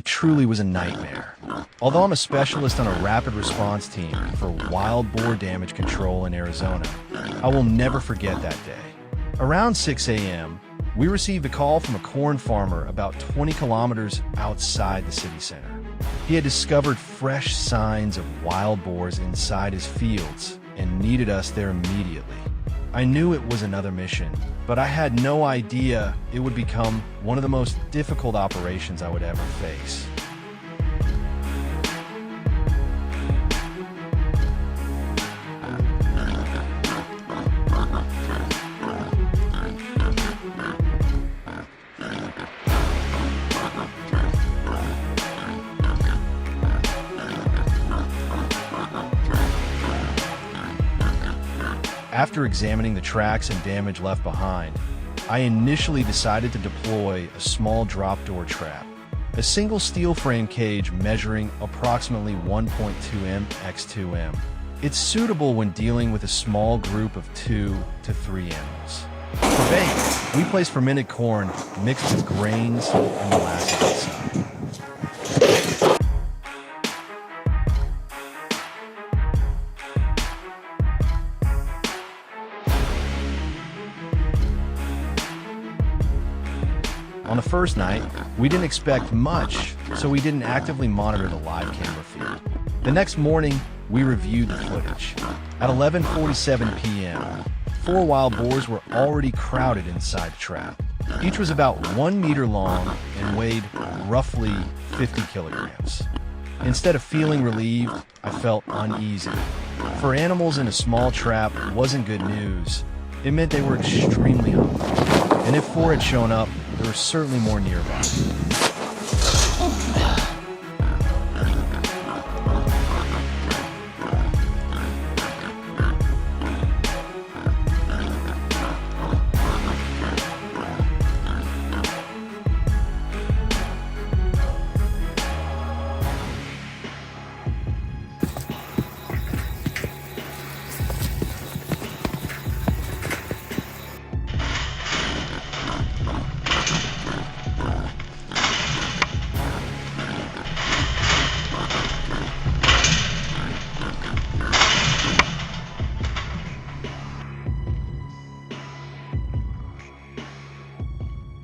It truly was a nightmare. Although I'm a specialist on a rapid response team for wild boar damage control in Arizona, I will never forget that day. Around 6 a.m., we received a call from a corn farmer about 20 kilometers outside the city center. He had discovered fresh signs of wild boars inside his fields and needed us there immediately. I knew it was another mission, but I had no idea it would become one of the most difficult operations I would ever face. After examining the tracks and damage left behind, I initially decided to deploy a small drop door trap, a single steel frame cage measuring approximately 1.2 m x 2 m. It's suitable when dealing with a small group of 2 to 3 animals. For bait, we place fermented corn mixed with grains and molasses inside. On the first night, we didn't expect much, so we didn't actively monitor the live camera feed. The next morning, we reviewed the footage. At 11:47 p.m., 4 wild boars were already crowded inside the trap. Each was about 1 meter long and weighed roughly 50 kilograms. Instead of feeling relieved, I felt uneasy. For animals in a small trap wasn't good news. It meant they were extremely hungry. And if 4 had shown up, there were certainly more nearby.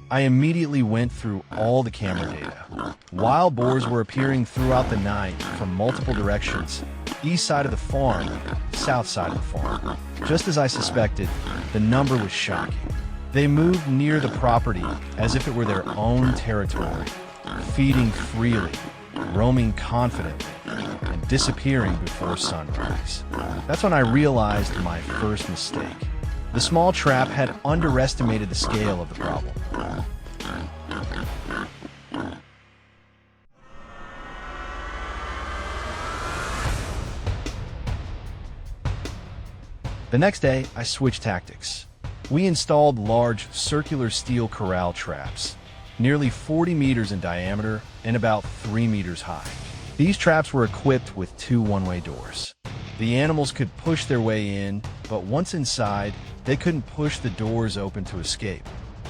I immediately went through all the camera data. Wild boars were appearing throughout the night from multiple directions, east side of the farm, south side of the farm. Just as I suspected, the number was shocking. They moved near the property as if it were their own territory, feeding freely, roaming confidently, and disappearing before sunrise. That's when I realized my first mistake. The small trap had underestimated the scale of the problem. The next day, I switched tactics. We installed large circular steel corral traps, nearly 40 meters in diameter and about 3 meters high. These traps were equipped with 2 one-way doors. The animals could push their way in, but once inside, they couldn't push the doors open to escape.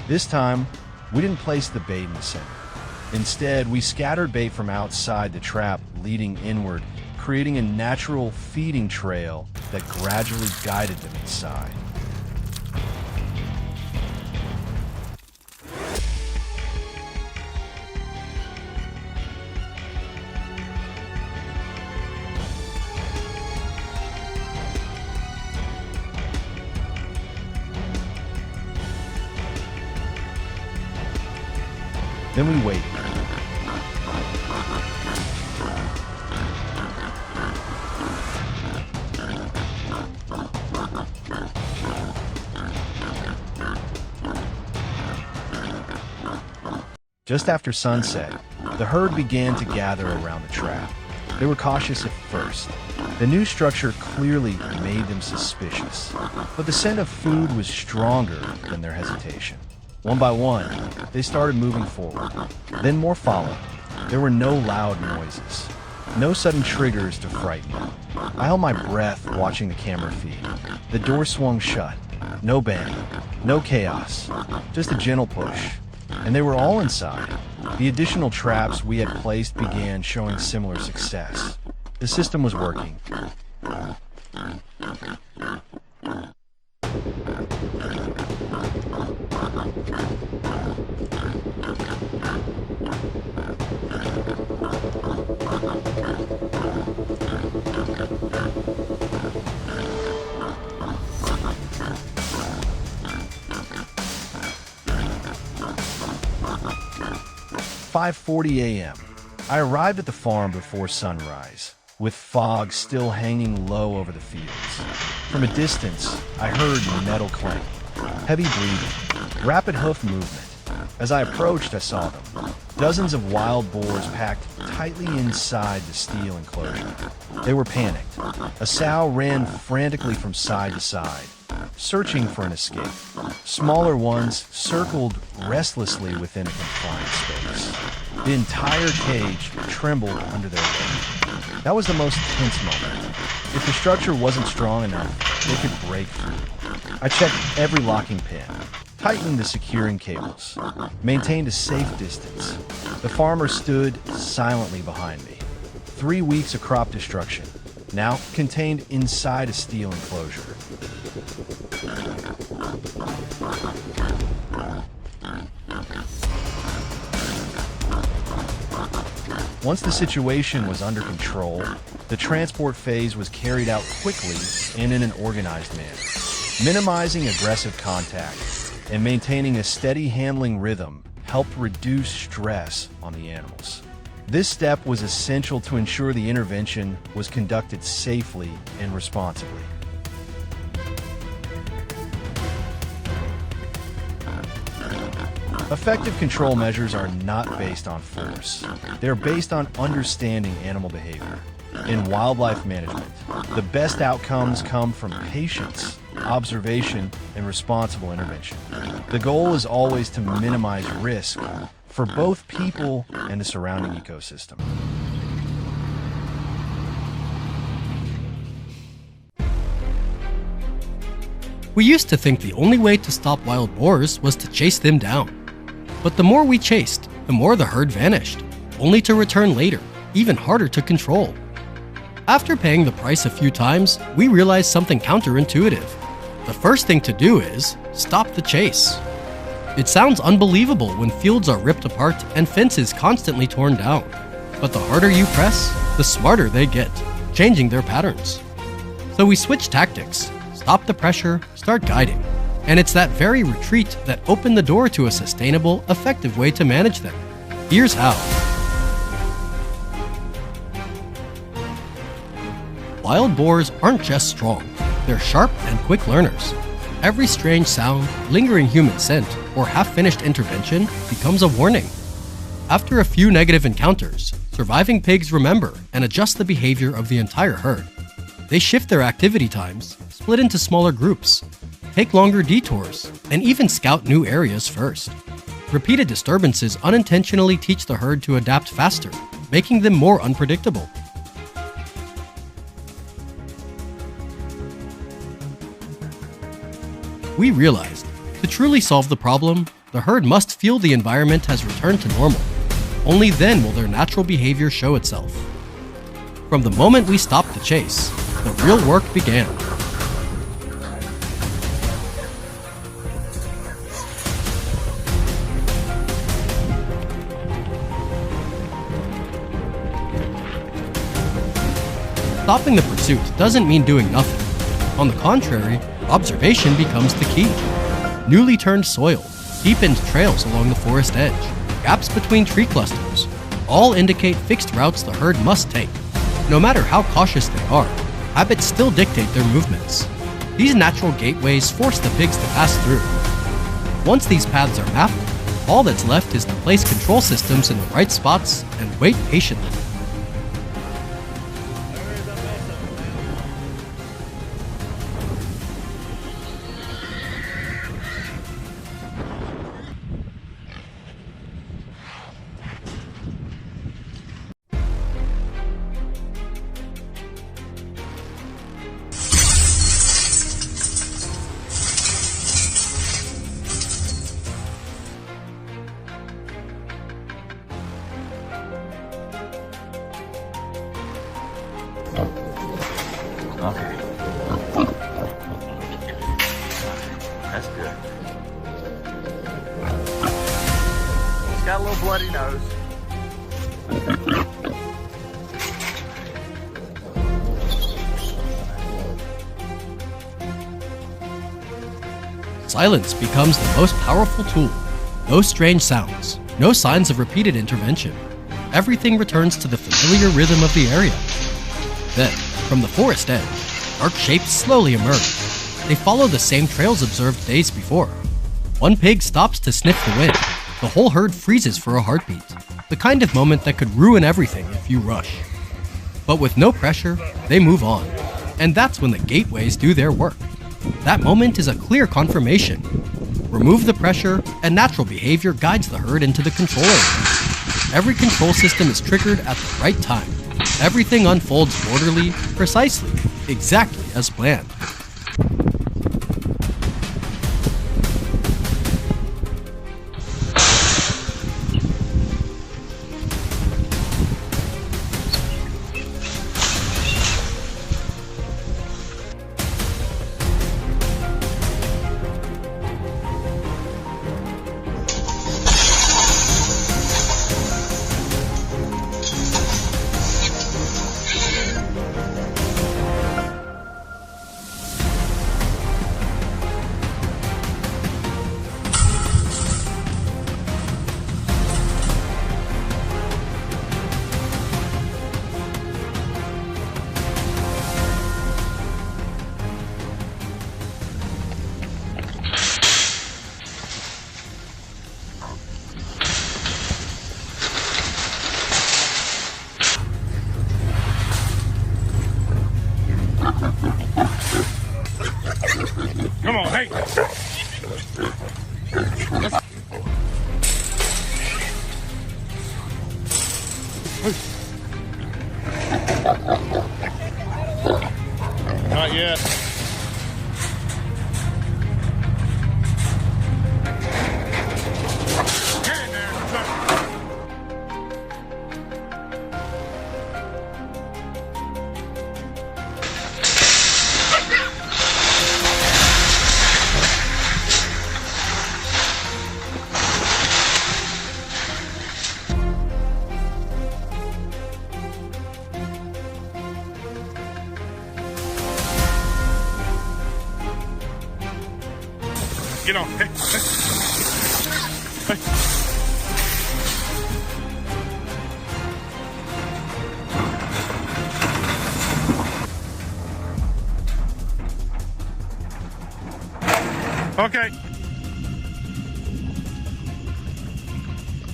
This time, we didn't place the bait in the center. Instead, we scattered bait from outside the trap leading inward, creating a natural feeding trail that gradually guided them inside. Then we waited. Just after sunset, the herd began to gather around the trap. They were cautious at first. The new structure clearly made them suspicious, but the scent of food was stronger than their hesitation. One by one, they started moving forward. Then more followed. There were no loud noises, no sudden triggers to frighten me. I held my breath watching the camera feed. The door swung shut. No bang, no chaos, just a gentle push. and they were all inside. The additional traps we had placed began showing similar success. The system was working. 5:40 a.m. I arrived at the farm before sunrise, with fog still hanging low over the fields. From a distance, I heard metal clank, heavy breathing, rapid hoof movement. As I approached, I saw them. Dozens of wild boars packed tightly inside the steel enclosure. They were panicked. A sow ran frantically from side to side, searching for an escape. Smaller ones circled restlessly within a confined space. The entire cage trembled under their weight. That was the most tense moment. If the structure wasn't strong enough, they could break through. I checked every locking pin, tightened the securing cables, maintained a safe distance. The farmer stood silently behind me. 3 weeks of crop destruction, now contained inside a steel enclosure. Once the situation was under control, the transport phase was carried out quickly and in an organized manner, minimizing aggressive contact and maintaining a steady handling rhythm helped reduce stress on the animals. This step was essential to ensure the intervention was conducted safely and responsibly. Effective control measures are not based on force. They're based on understanding animal behavior. In wildlife management, the best outcomes come from patience, observation, and responsible intervention. The goal is always to minimize risk for both people and the surrounding ecosystem. We used to think the only way to stop wild boars was to chase them down. But the more we chased, the more the herd vanished, only to return later, even harder to control. After paying the price a few times, we realized something counterintuitive. The first thing to do is stop the chase. It sounds unbelievable when fields are ripped apart and fences constantly torn down. But the harder you press, the smarter they get, changing their patterns. So we switch tactics, stop the pressure, start guiding. And it's that very retreat that opened the door to a sustainable, effective way to manage them. Here's how. Wild boars aren't just strong, they're sharp and quick learners. Every strange sound, lingering human scent, or half-finished intervention becomes a warning. After a few negative encounters, surviving pigs remember and adjust the behavior of the entire herd. They shift their activity times, split into smaller groups, take longer detours, and even scout new areas first. Repeated disturbances unintentionally teach the herd to adapt faster, making them more unpredictable. We realized, to truly solve the problem, the herd must feel the environment has returned to normal. Only then will their natural behavior show itself. From the moment we stopped the chase, the real work began. Stopping the pursuit doesn't mean doing nothing. On the contrary, observation becomes the key. Newly turned soil, deepened trails along the forest edge, gaps between tree clusters, all indicate fixed routes the herd must take. No matter how cautious they are, habits still dictate their movements. These natural gateways force the pigs to pass through. Once these paths are mapped, all that's left is to place control systems in the right spots and wait patiently. Okay. That's good. It's got a little bloody nose. Silence becomes the most powerful tool. No strange sounds, no signs of repeated intervention. Everything returns to the familiar rhythm of the area. Then, from the forest edge, dark shapes slowly emerge. They follow the same trails observed days before. One pig stops to sniff the wind. The whole herd freezes for a heartbeat. The kind of moment that could ruin everything if you rush. But with no pressure, they move on. And that's when the gateways do their work. That moment is a clear confirmation. Remove the pressure, and natural behavior guides the herd into the control area. Every control system is triggered at the right time. Everything unfolds orderly, precisely, exactly as planned. Come on, hey! Not yet. Get in there. Get on. Hey, hey. Hey. Okay.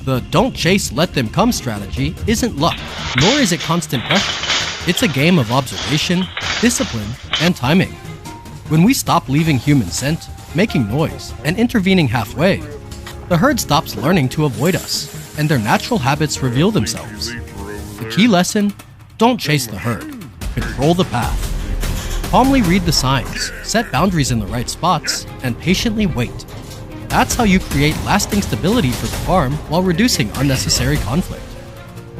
The don't chase, let them come strategy isn't luck, nor is it constant pressure. It's a game of observation, discipline, and timing. When we stop leaving human scent, making noise, and intervening halfway, the herd stops learning to avoid us, and their natural habits reveal themselves. The key lesson: don't chase the herd, control the path. Calmly read the signs, set boundaries in the right spots, and patiently wait. That's how you create lasting stability for the farm while reducing unnecessary conflict.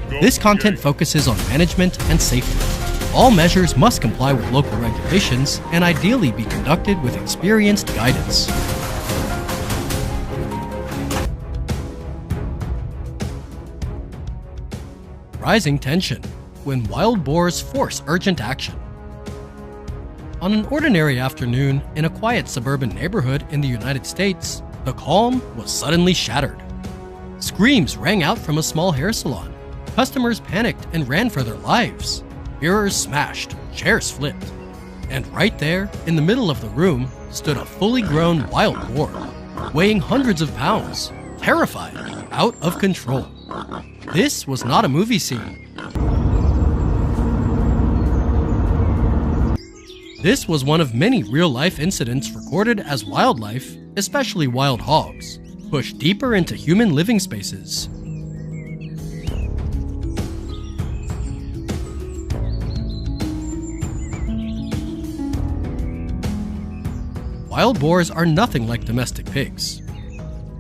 This content focuses on management and safety. All measures must comply with local regulations and ideally be conducted with experienced guidance. Rising tension when wild boars force urgent action. On an ordinary afternoon in a quiet suburban neighborhood in the United States, the calm was suddenly shattered. Screams rang out from a small hair salon. Customers panicked and ran for their lives. Mirrors smashed, chairs flipped. And right there, in the middle of the room, stood a fully grown wild boar, weighing hundreds of pounds, terrified, out of control. This was not a movie scene. This was one of many real-life incidents recorded as wildlife, especially wild hogs, pushed deeper into human living spaces. Wild boars are nothing like domestic pigs.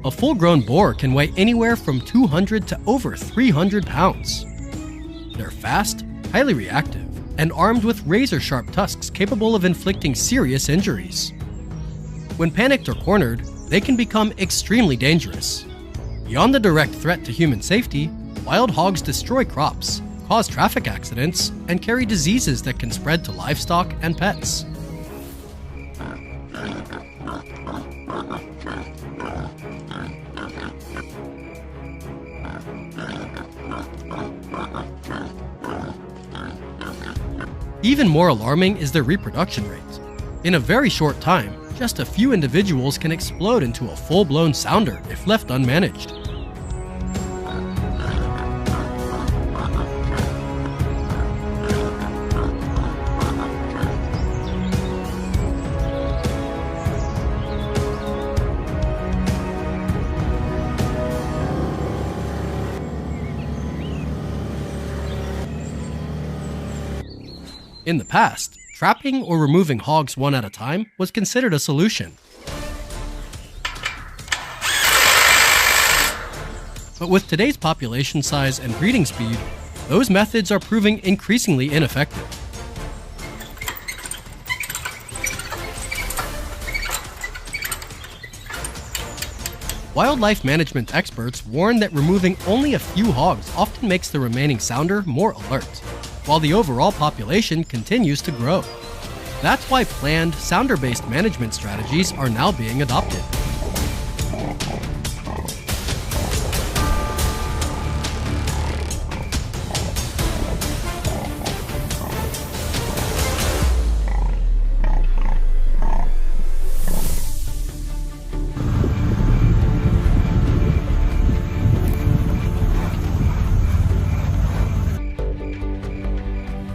A full-grown boar can weigh anywhere from 200 to over 300 pounds. They're fast, highly reactive, and armed with razor-sharp tusks capable of inflicting serious injuries. When panicked or cornered, they can become extremely dangerous. Beyond the direct threat to human safety, wild hogs destroy crops, cause traffic accidents, and carry diseases that can spread to livestock and pets. Even more alarming is their reproduction rate. In a very short time, just a few individuals can explode into a full-blown sounder if left unmanaged. In the past, trapping or removing hogs one at a time was considered a solution. But with today's population size and breeding speed, those methods are proving increasingly ineffective. Wildlife management experts warn that removing only a few hogs often makes the remaining sounder more alert, while the overall population continues to grow. That's why planned, sounder-based management strategies are now being adopted.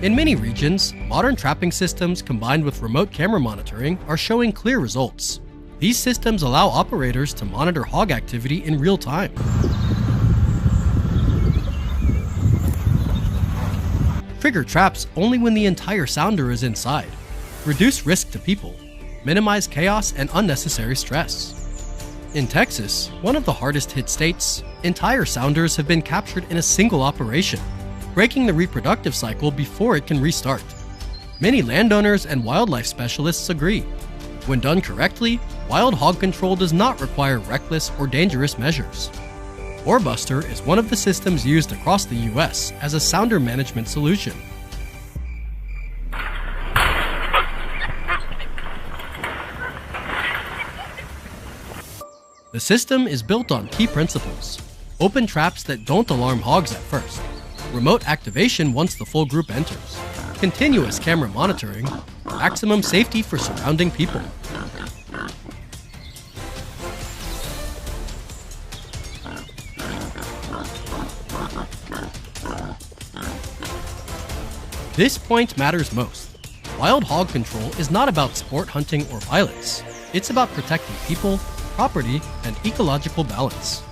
In many regions, modern trapping systems combined with remote camera monitoring are showing clear results. These systems allow operators to monitor hog activity in real time. Trigger traps only when the entire sounder is inside. Reduce risk to people. Minimize chaos and unnecessary stress. In Texas, one of the hardest hit states, entire sounders have been captured in a single operation, breaking the reproductive cycle before it can restart. Many landowners and wildlife specialists agree. When done correctly, wild hog control does not require reckless or dangerous measures. Boarbuster is one of the systems used across the US as a sounder management solution. The system is built on key principles: open traps that don't alarm hogs at first, remote activation once the full group enters, continuous camera monitoring, maximum safety for surrounding people. This point matters most. Wild hog control is not about sport hunting or violence. It's about protecting people, property, and ecological balance.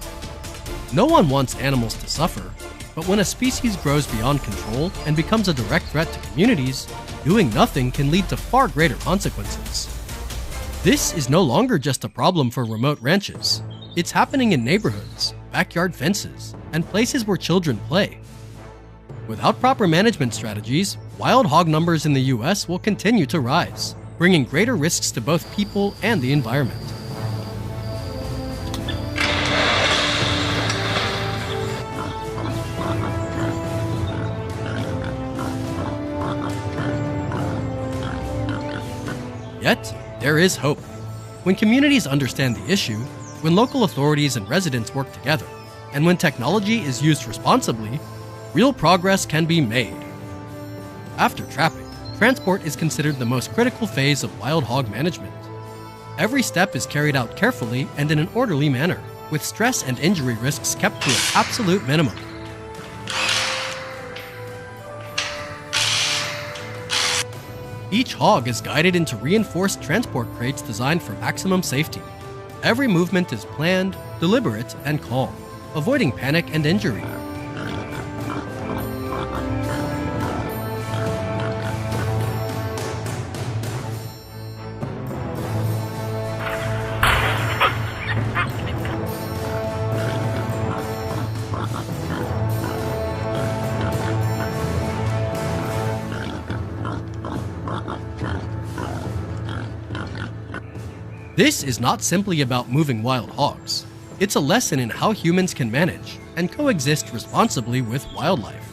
No one wants animals to suffer, but when a species grows beyond control and becomes a direct threat to communities, doing nothing can lead to far greater consequences. This is no longer just a problem for remote ranches. It's happening in neighborhoods, backyard fences, and places where children play. Without proper management strategies, wild hog numbers in the US will continue to rise, bringing greater risks to both people and the environment. Yet, there is hope. When communities understand the issue, when local authorities and residents work together, and when technology is used responsibly, real progress can be made. After trapping, transport is considered the most critical phase of wild hog management. Every step is carried out carefully and in an orderly manner, with stress and injury risks kept to an absolute minimum. Each hog is guided into reinforced transport crates designed for maximum safety. Every movement is planned, deliberate, and calm, avoiding panic and injury. This is not simply about moving wild hogs. It's a lesson in how humans can manage and coexist responsibly with wildlife.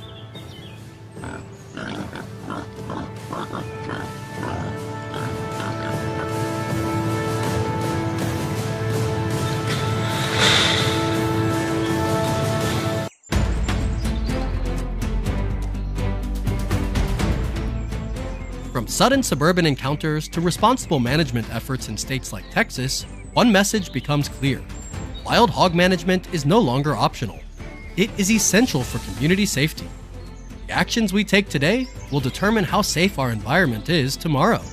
From sudden suburban encounters to responsible management efforts in states like Texas, one message becomes clear. Wild hog management is no longer optional. It is essential for community safety. The actions we take today will determine how safe our environment is tomorrow.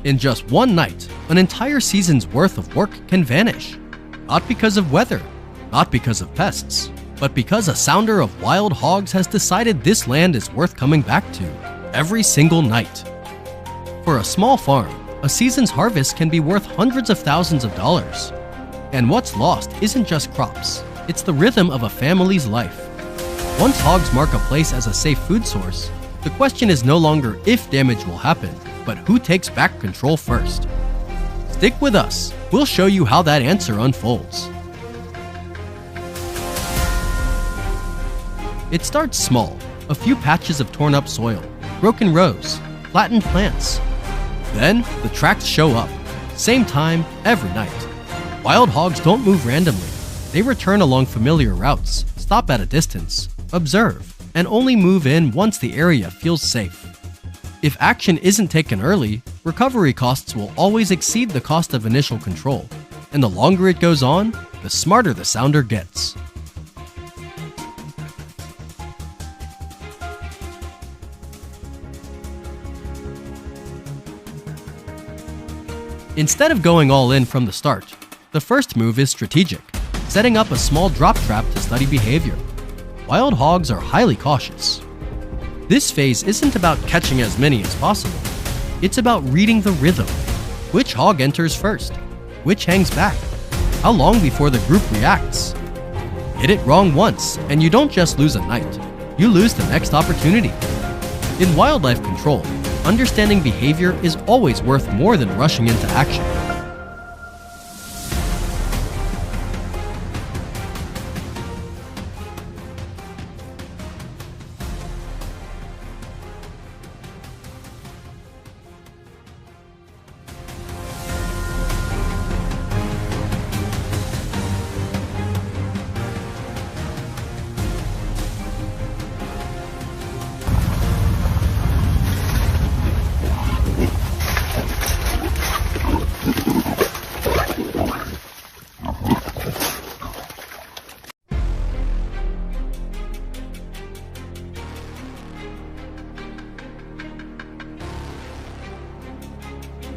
In just one night, an entire season's worth of work can vanish. Not because of weather, not because of pests, but because a sounder of wild hogs has decided this land is worth coming back to every single night. For a small farm, a season's harvest can be worth hundreds of thousands of dollars. And what's lost isn't just crops, it's the rhythm of a family's life. Once hogs mark a place as a safe food source, the question is no longer if damage will happen, but who takes back control first? Stick with us. We'll show you how that answer unfolds. It starts small, a few patches of torn up soil, broken rows, flattened plants. Then the tracks show up, same time, every night. Wild hogs don't move randomly. They return along familiar routes, stop at a distance, observe, and only move in once the area feels safe. If action isn't taken early, recovery costs will always exceed the cost of initial control, and the longer it goes on, the smarter the sounder gets. Instead of going all in from the start, the first move is strategic, setting up a small drop trap to study behavior. Wild hogs are highly cautious. This phase isn't about catching as many as possible. It's about reading the rhythm. Which hog enters first? Which hangs back? How long before the group reacts? Hit it wrong once, and you don't just lose a night. You lose the next opportunity. In wildlife control, understanding behavior is always worth more than rushing into action.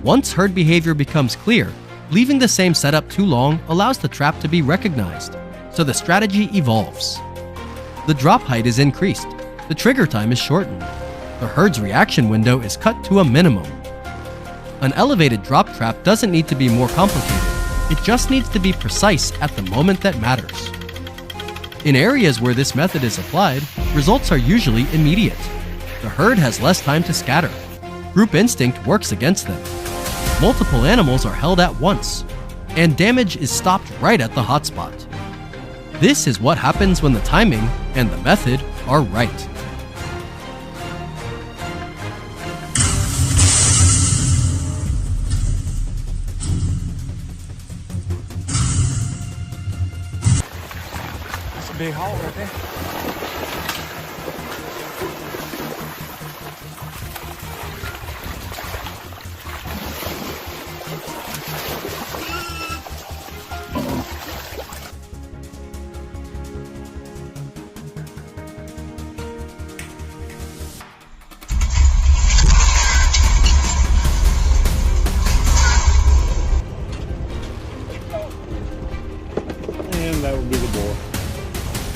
Once herd behavior becomes clear, leaving the same setup too long allows the trap to be recognized, so the strategy evolves. The drop height is increased, the trigger time is shortened, the herd's reaction window is cut to a minimum. An elevated drop trap doesn't need to be more complicated, it just needs to be precise at the moment that matters. In areas where this method is applied, results are usually immediate. The herd has less time to scatter. Group instinct works against them. Multiple animals are held at once, and damage is stopped right at the hotspot. This is what happens when the timing and the method are right. That's a big hog right there. that would be the boar.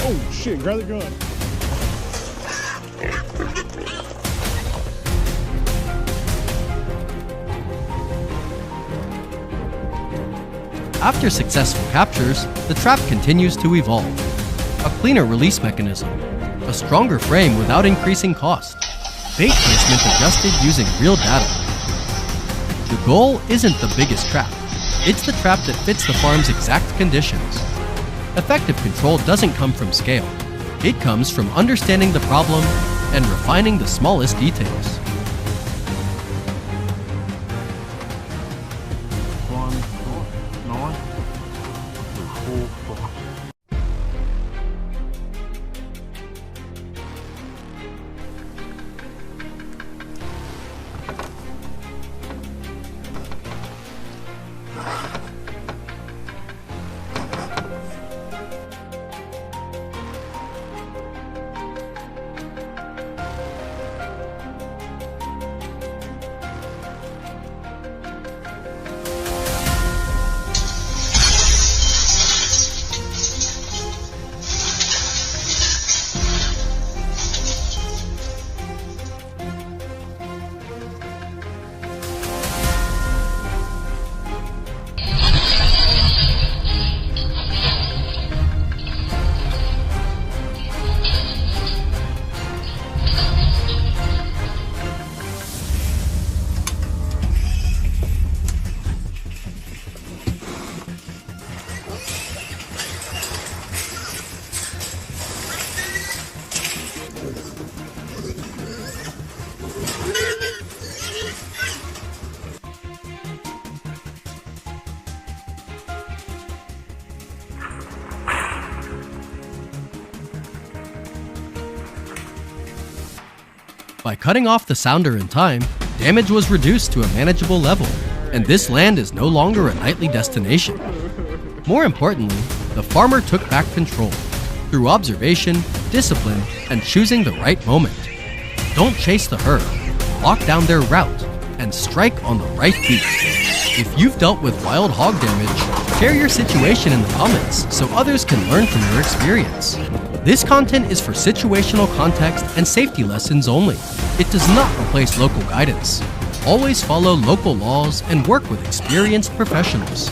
Oh shit, grab the gun. After successful captures, the trap continues to evolve. A cleaner release mechanism, a stronger frame without increasing cost, bait placement adjusted using real data. The goal isn't the biggest trap, it's the trap that fits the farm's exact conditions. Effective control doesn't come from scale, it comes from understanding the problem and refining the smallest details. By cutting off the sounder in time, damage was reduced to a manageable level, and this land is no longer a nightly destination. More importantly, the farmer took back control through observation, discipline, and choosing the right moment. Don't chase the herd, lock down their route, and strike on the right beat. If you've dealt with wild hog damage, share your situation in the comments so others can learn from your experience. This content is for situational context and safety lessons only. It does not replace local guidance. Always follow local laws and work with experienced professionals.